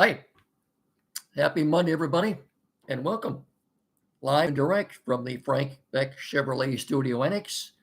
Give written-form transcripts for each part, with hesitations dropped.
Hi, happy Monday, everybody, and welcome live and direct from the Frank Beck Chevrolet Studio Annex.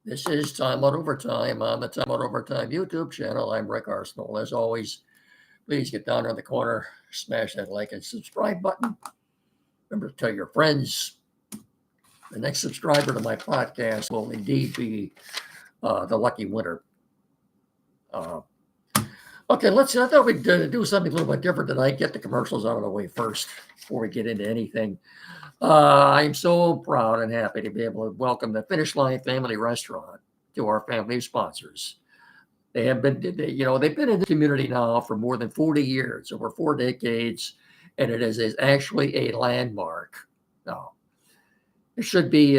This is Time Out Overtime on the Time Out Overtime YouTube channel. I'm Rick Arsenal. As always, please get down in the corner, smash that like and subscribe button. Remember to tell your friends. The next subscriber to my podcast will indeed be the lucky winner. Okay, I thought we'd do something a little bit different tonight. Get the commercials out of the way first before we get into anything. I'm so proud and happy to be able to welcome the Finish Line Family Restaurant to our family of sponsors. They've been in the community now for more than 40 years, over 4 decades, and it is actually a landmark now. It should be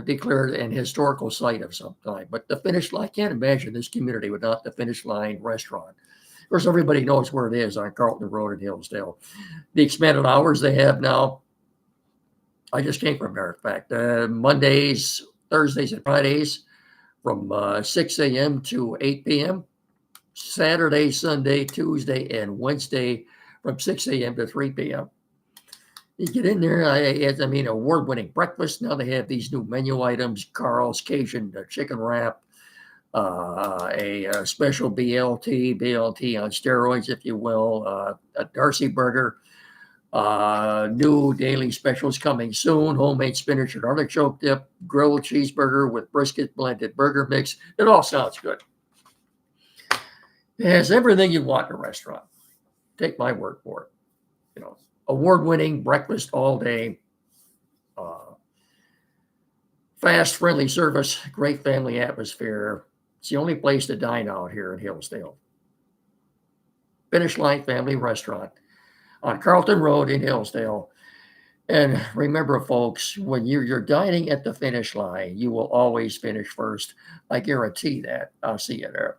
declared an historical site of some kind. But the Finish Line, I can't imagine this community without the Finish Line Restaurant. Of course, everybody knows where it is on Carlton Road in Hillsdale. The expanded hours they have now, I just came from there, in fact. Mondays, Thursdays, and Fridays from 6 a.m. to 8 p.m. Saturday, Sunday, Tuesday, and Wednesday from 6 a.m. to 3 p.m. You get in there, award-winning breakfast. Now they have these new menu items: Carl's Cajun chicken wrap, a special BLT on steroids, if you will, a Darcy burger, new daily specials coming soon: homemade spinach and artichoke dip, grilled cheeseburger with brisket blended burger mix. It all sounds good. It has everything you want in a restaurant. Take my word for it. Award-winning breakfast all day, fast, friendly service, great family atmosphere. It's the only place to dine out here in Hillsdale. Finish Line Family Restaurant on Carlton Road in Hillsdale. And remember, folks, when you're dining at the Finish Line, you will always finish first. I guarantee that. I'll see you there.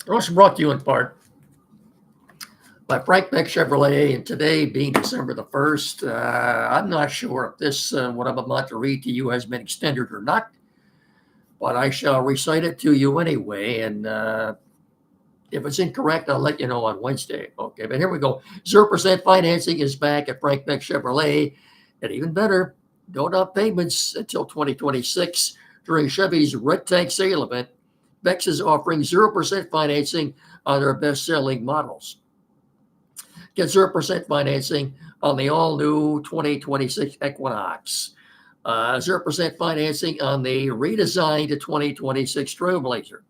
Also brought to you in part by Frank Beck Chevrolet, and today being December the 1st, I'm not sure if this, what I'm about to read to you, has been extended or not, but I shall recite it to you anyway, and if it's incorrect, I'll let you know on Wednesday. Okay, but here we go. 0% financing is back at Frank Beck Chevrolet, and even better, no down payments until 2026 during Chevy's Red Tank Sale event. Bex is offering 0% financing on their best-selling models. Get 0% financing on the all-new 2026 Equinox. 0% financing on the redesigned 2026 Trailblazer.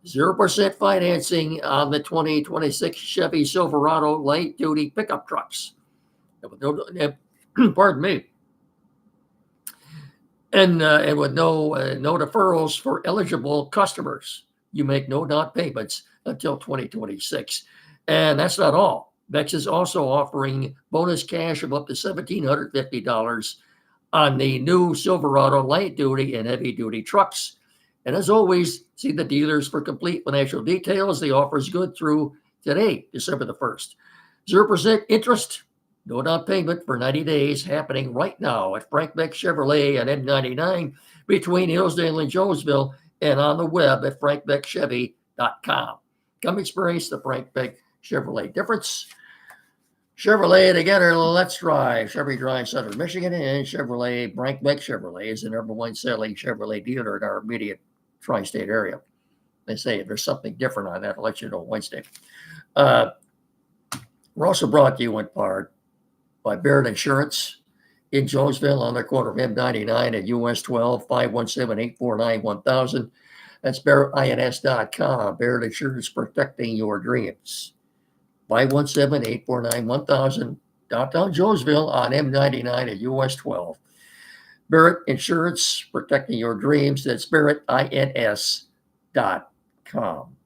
0% financing on the 2026 Chevy Silverado light-duty pickup trucks. Pardon me. And with no deferrals for eligible customers. You make no down payments until 2026. And that's not all. Bex is also offering bonus cash of up to $1,750 on the new Silverado light-duty and heavy-duty trucks. And as always, see the dealers for complete financial details. The offer is good through today, December the 1st. 0% interest. No down payment for 90 days, happening right now at Frank Beck Chevrolet and M99 between Hillsdale and Jonesville, and on the web at frankbeckchevy.com. Come experience the Frank Beck Chevrolet difference. Chevrolet together, let's drive. Chevy Drive, Southern Michigan, and Chevrolet. Frank Beck Chevrolet is the number one selling Chevrolet dealer in our immediate tri-state area. They say if there's something different on that, I'll let you know Wednesday. We're also brought to you in part by Barrett Insurance in Jonesville on the corner of M99 and US 12, 517-849-1000. That's BarrettINS.com. Barrett Insurance, protecting your dreams. 517-849-1000, downtown Jonesville on M99 and US 12. Barrett Insurance, protecting your dreams. That's BarrettINS.com.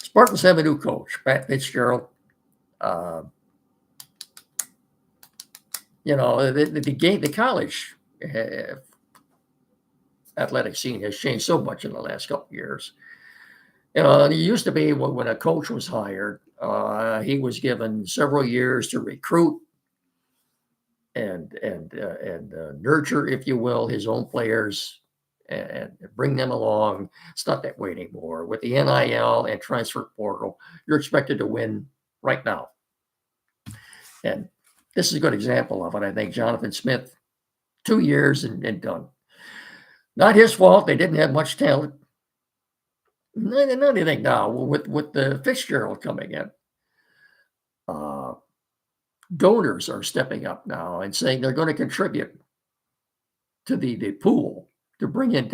Spartans have a new coach, Pat Fitzgerald. The college athletic scene has changed so much in the last couple of years. It used to be when a coach was hired, he was given several years to recruit and nurture, if you will, his own players and bring them along. It's not that way anymore. With the NIL and transfer portal, you're expected to win right now. And this is a good example of it. I think Jonathan Smith, 2 years and done. Not his fault. They didn't have much talent. Not anything now with the Fitzgerald coming in. Donors are stepping up now and saying they're going to contribute to the pool to bring in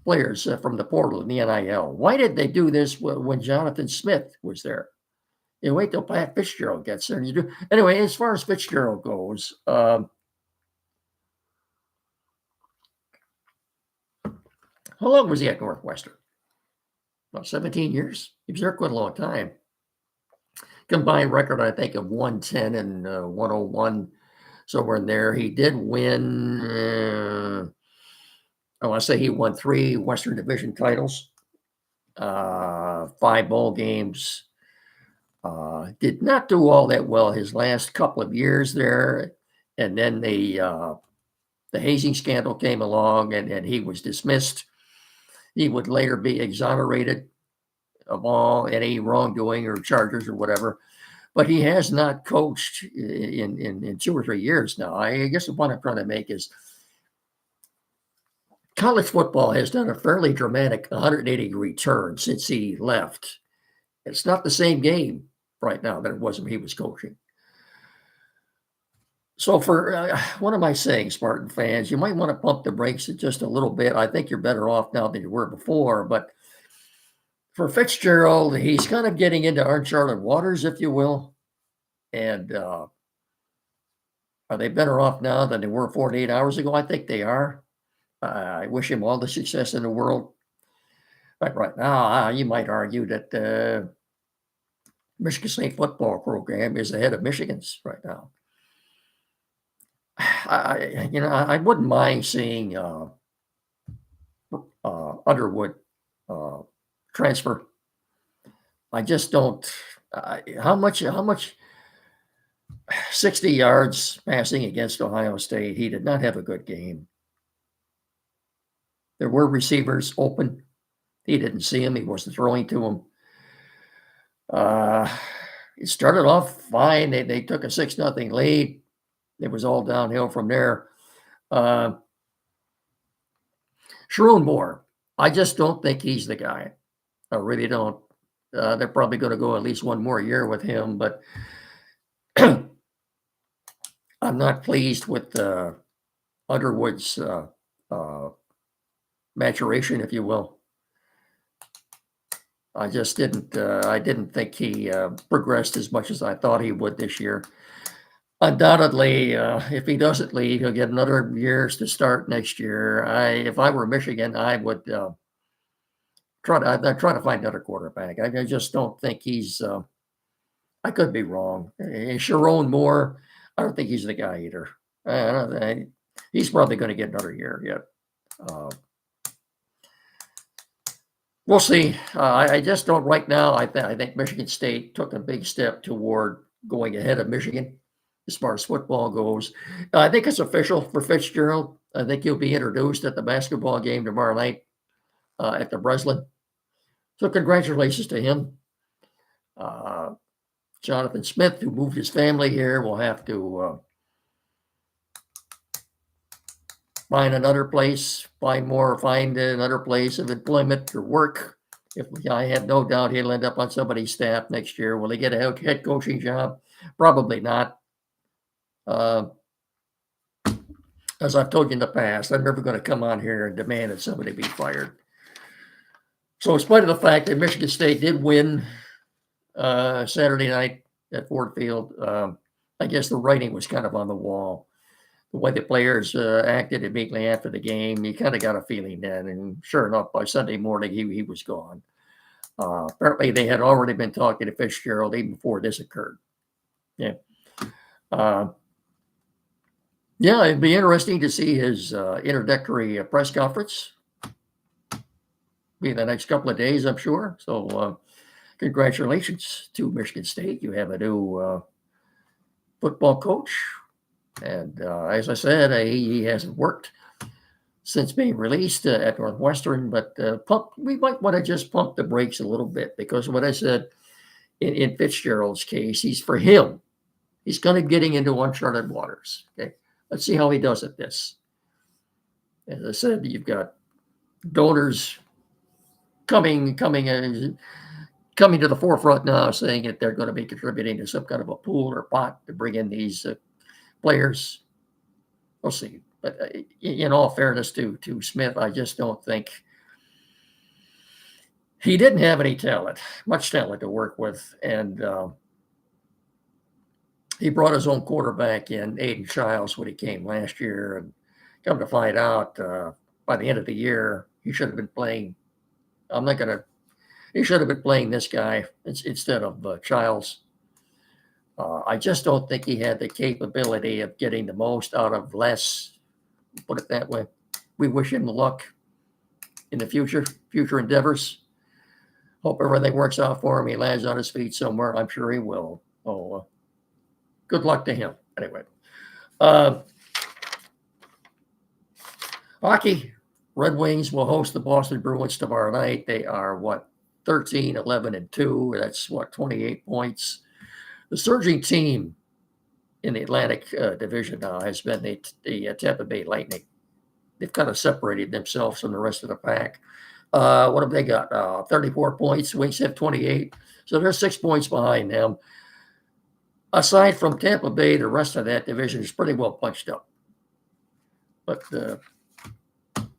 players from the portal and the NIL. Why did they do this when Jonathan Smith was there? You wait till Pat Fitzgerald gets there. And you do anyway. As far as Fitzgerald goes, how long was he at Northwestern? About 17 years. He was there quite a long time. Combined record, I think, of 110 and 101, somewhere in there. He did win. I want to say he won 3 Western Division titles, 5 bowl games. Did not do all that well his last couple of years there, and then the hazing scandal came along, and he was dismissed. He would later be exonerated of all any wrongdoing or charges or whatever, but he has not coached in 2 or 3 years now. I guess the point I'm trying to make is college football has done a fairly dramatic 180-degree turn since he left. It's not the same game right now that it was when he was coaching. So for what am I saying, Spartan fans? You might want to pump the brakes just a little bit. I think you're better off now than you were before, but for Fitzgerald, he's kind of getting into uncharted waters, if you will. And are they better off now than they were 48 hours ago? I think they are. I wish him all the success in the world. But right now, you might argue that the Michigan State football program is ahead of Michigan's right now. I wouldn't mind seeing Underwood transfer. I just don't. How much 60 yards passing against Ohio State. He did not have a good game. There were receivers open. He didn't see him. He wasn't throwing to him. It started off fine. They took a 6-0 lead. It was all downhill from there. Sharon Moore, I just don't think he's the guy. I really don't. They're probably going to go at least one more year with him, but I'm not pleased with Underwood's maturation, if you will. I just didn't. I didn't think he progressed as much as I thought he would this year. Undoubtedly, if he doesn't leave, he'll get another years to start next year. If I were Michigan, I would try to find another quarterback. I just don't think he's. I could be wrong. Sharon Moore, I don't think he's the guy either. He's probably going to get another year yet. We'll see. I just don't right now. I think Michigan State took a big step toward going ahead of Michigan as far as football goes. I think it's official for Fitzgerald. I think he'll be introduced at the basketball game tomorrow night at the Breslin. So congratulations to him. Jonathan Smith, who moved his family here, will have to find another place, find another place of employment or work. I have no doubt he'll end up on somebody's staff next year. Will he get a head coaching job? Probably not. As I've told you in the past, I'm never going to come on here and demand that somebody be fired. So in spite of the fact that Michigan State did win Saturday night at Ford Field, I guess the writing was kind of on the wall. The way the players acted immediately after the game, you kind of got a feeling then. And sure enough, by Sunday morning, he was gone. Apparently, they had already been talking to Fitzgerald even before this occurred. Yeah. Yeah, it'd be interesting to see his introductory press conference. Be the next couple of days, I'm sure. So congratulations to Michigan State. You have a new football coach. And as I said, he hasn't worked since being released at Northwestern, but we might want to just pump the brakes a little bit because what I said in Fitzgerald's case, he's for him. He's kind of getting into uncharted waters. Okay, let's see how he does at this. As I said, you've got donors coming to the forefront now, saying that they're going to be contributing to some kind of a pool or pot to bring in these players. We'll see. But in all fairness to Smith, I just don't think he didn't have any much talent to work with, and he brought his own quarterback in, Aiden Childs, when he came last year, and come to find out by the end of the year, he should have been playing. He should have been playing this guy instead of Childs. I just don't think he had the capability of getting the most out of less. Put it that way. We wish him luck in the future endeavors. Hope everything works out for him. He lands on his feet somewhere. I'm sure he will. Oh, good luck to him. Anyway, hockey. Red Wings will host the Boston Bruins tomorrow night. They are 13, 11, and 2. That's 28 points. The surging team in the Atlantic Division now has been the Tampa Bay Lightning. They've kind of separated themselves from the rest of the pack. What have they got? 34 points. Wings have 28. So they're 6 points behind them. Aside from Tampa Bay, the rest of that division is pretty well punched up. But the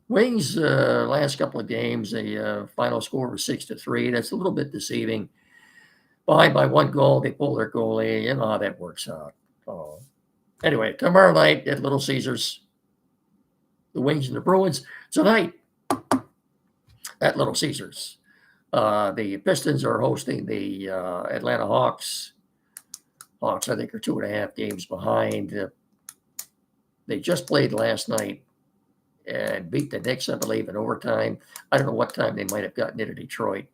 Wings, last couple of games, the final score was 6-3. That's a little bit deceiving. Behind by 1 goal, they pull their goalie. You know how that works out. Anyway, tomorrow night at Little Caesars, the Wings and the Bruins. Tonight at Little Caesars, the Pistons are hosting the Atlanta Hawks. Hawks, I think, are 2.5 games behind. They just played last night and beat the Knicks, I believe, in overtime. I don't know what time they might have gotten into Detroit.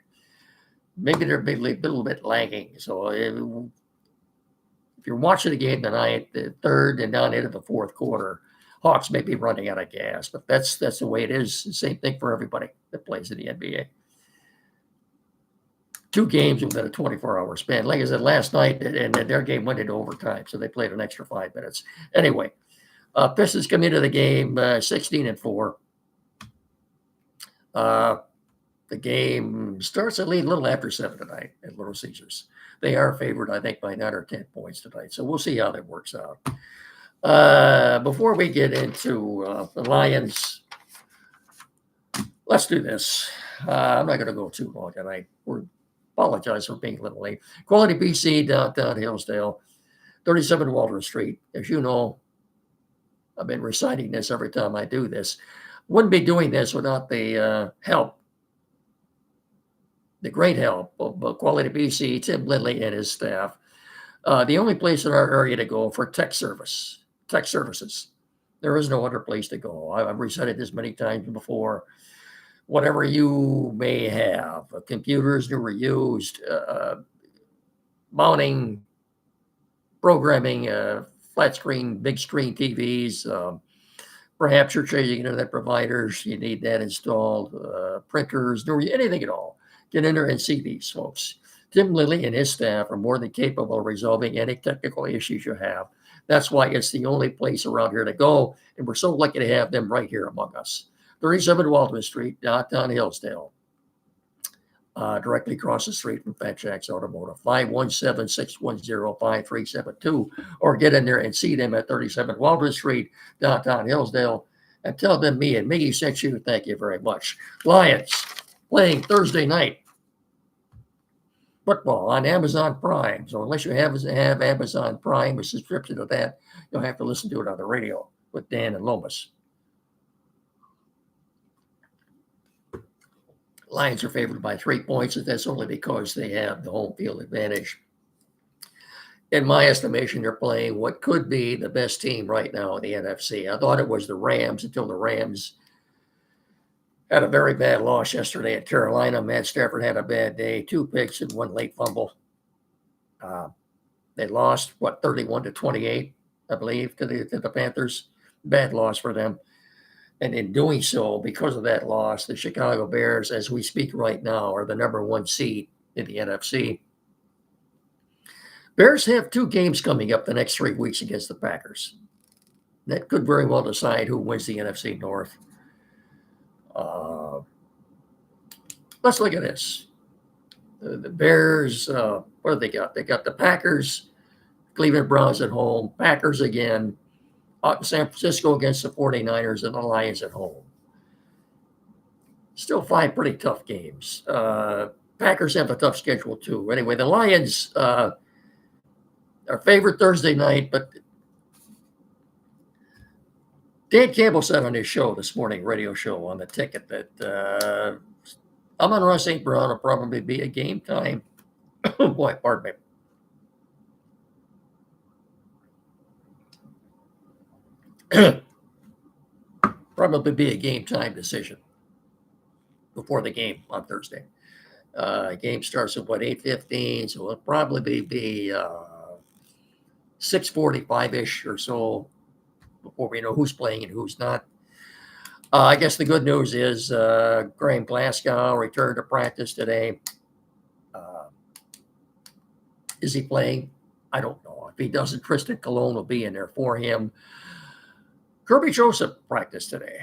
Maybe they're a little bit lagging. So if you're watching the game tonight, the third and down into the fourth quarter, Hawks may be running out of gas, but that's the way it is. The same thing for everybody that plays in the NBA. 2 games within a 24-hour span. Like I said, last night, and their game went into overtime, so they played an extra 5 minutes. Anyway, Pistons come into the game 16-4. The game starts a little after 7 tonight at Little Caesars. They are favored, I think, by 9 or 10 points tonight. So we'll see how that works out. Before we get into the Lions, let's do this. I'm not going to go too long tonight. Apologize for being a little late. Quality BC, downtown Hillsdale, 37 Waldron Street. As you know, I've been reciting this every time I do this. Wouldn't be doing this without the help, the great help of Quality BC, Tim Lindley and his staff. The only place in our area to go for tech services. There is no other place to go. I've recited this many times before. Whatever you may have, computers, new or used, mounting, programming, flat screen, big screen TVs, perhaps you're changing internet providers, you need that installed, printers, anything at all. Get in there and see these folks. Tim Lilly and his staff are more than capable of resolving any technical issues you have. That's why it's the only place around here to go, and we're so lucky to have them right here among us. 37 Waldron Street, downtown Hillsdale, directly across the street from Fat Jack's Automotive, 517-610-5372, or get in there and see them at 37 Waldron Street, downtown Hillsdale, and tell them me and Miggy sent you. Thank you very much. Lions playing Thursday night football on Amazon Prime. So unless you have Amazon Prime, a subscription to that, you'll have to listen to it on the radio with Dan and Lomas. Lions are favored by 3 points, and that's only because they have the home field advantage. In my estimation, they're playing what could be the best team right now in the NFC. I thought it was the Rams until the Rams had a very bad loss yesterday at Carolina. Matt Stafford had a bad day, 2 picks and 1 late fumble. They lost, 31-28, I believe, to the Panthers. Bad loss for them. And in doing so, because of that loss, the Chicago Bears, as we speak right now, are the number 1 seed in the NFC. Bears have 2 games coming up the next 3 weeks against the Packers. That could very well decide who wins the NFC North. Let's look at this. The Bears, what do they got? They got the Packers, Cleveland Browns at home, Packers again, out in San Francisco against the 49ers, and the Lions at home. Still 5 pretty tough games. Packers have a tough schedule too. Anyway, the Lions are favored Thursday night, but Dan Campbell said on his show this morning, radio show on the ticket, that Amon-Ra St. Brown will probably be a game time. Oh boy, pardon me. Probably be a game time decision before the game on Thursday. Game starts at 8:15, so it'll probably be 6:45-ish or so before we know who's playing and who's not. I guess the good news is Graham Glasgow returned to practice today. Is he playing? I don't know. If he doesn't, Tristan Colon will be in there for him. Kirby Joseph practiced today.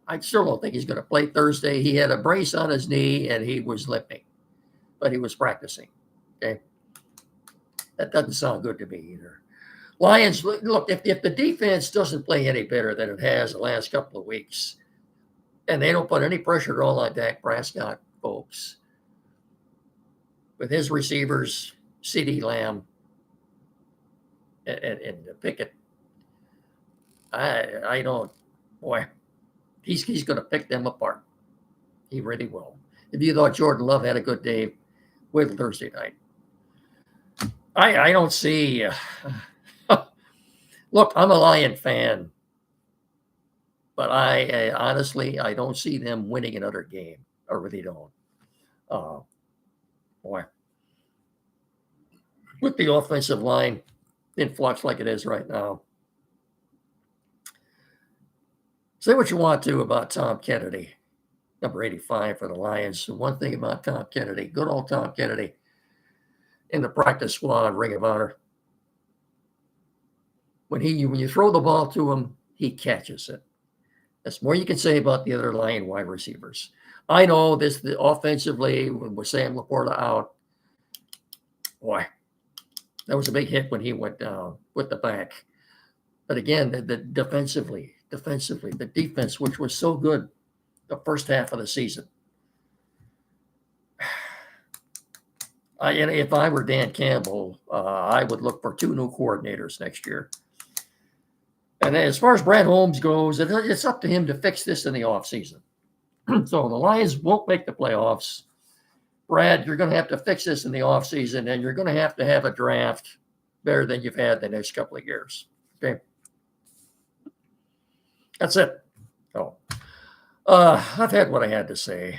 I still don't think he's going to play Thursday. He had a brace on his knee and he was limping, but he was practicing. Okay. That doesn't sound good to me either. Lions, look, if the defense doesn't play any better than it has the last couple of weeks, and they don't put any pressure at all on Dak Prescott, folks, with his receivers, CeeDee Lamb and Pickett, I don't, boy, he's going to pick them apart. He really will. If you thought Jordan Love had a good day, wait till Thursday night. I don't see. Look, I'm a Lion fan, but I honestly, I don't see them winning another game. I really don't. Boy, with the offensive line in flux like it is right now. Say what you want to about Tom Kennedy, number 85 for the Lions. One thing about Tom Kennedy, good old Tom Kennedy, in the practice squad, Ring of Honor. When you throw the ball to him, he catches it. That's more you can say about the other Lion wide receivers. I know offensively, with Sam Laporta out, boy, that was a big hit when he went down with the back. But again, the defensively, the defense, which was so good the first half of the season. If I were Dan Campbell, I would look for 2 new coordinators next year. And as far as Brad Holmes goes, it's up to him to fix this in the offseason. So the Lions won't make the playoffs. Brad, you're going to have to fix this in the offseason, and you're going to have a draft better than you've had the next couple of years. Okay. That's it. So, I've had what I had to say.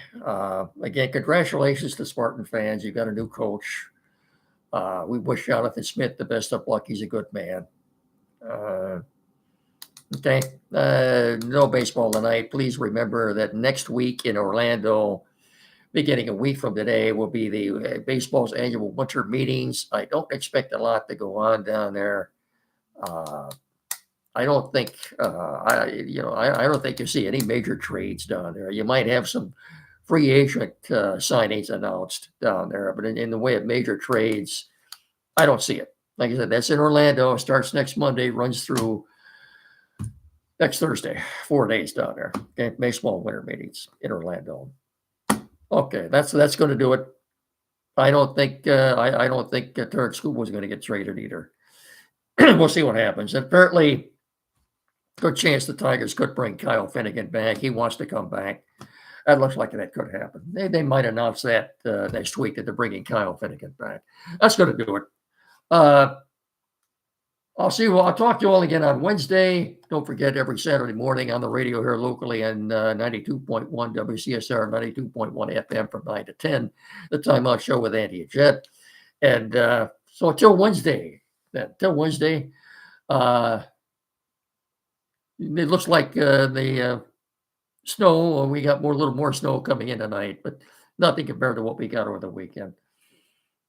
Again, congratulations to Spartan fans. You've got a new coach. We wish Jonathan Smith the best of luck. He's a good man. Okay. No baseball tonight. Please remember that next week in Orlando, beginning a week from today, will be the baseball's annual winter meetings. I don't expect a lot to go on down there. I don't think I don't think you see any major trades down there. You might have some free agent signings announced down there, but in the way of major trades, I don't see it. Like I said, that's in Orlando. Starts next Monday, runs through next Thursday. 4 days down there. Okay, baseball winter meetings in Orlando. Okay, that's going to do it. I don't think I don't think Terrence Scuba is going to get traded either. We'll see what happens. And apparently, good chance the Tigers could bring Kyle Finnegan back. He wants to come back. That looks like that could happen. They might announce that next week that they're bringing Kyle Finnegan back. That's going to do it. I'll talk to you all again on Wednesday. Don't forget, every Saturday morning on the radio here locally on 92.1 WCSR, 92.1 FM from 9 to 10, the Time Out Show with Andy and Jet. And So until Wednesday, till Wednesday, uh, it looks like the snow. We got a little more snow coming in tonight, but nothing compared to what we got over the weekend.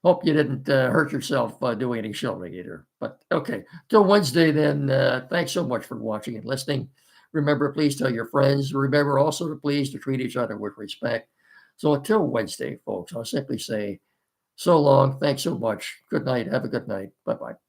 Hope you didn't hurt yourself doing any shelving either. But okay, till Wednesday then. Thanks so much for watching and listening. Remember, please tell your friends. Remember also to please to treat each other with respect. So until Wednesday, folks, I'll simply say so long. Thanks so much. Good night. Have a good night. Bye bye.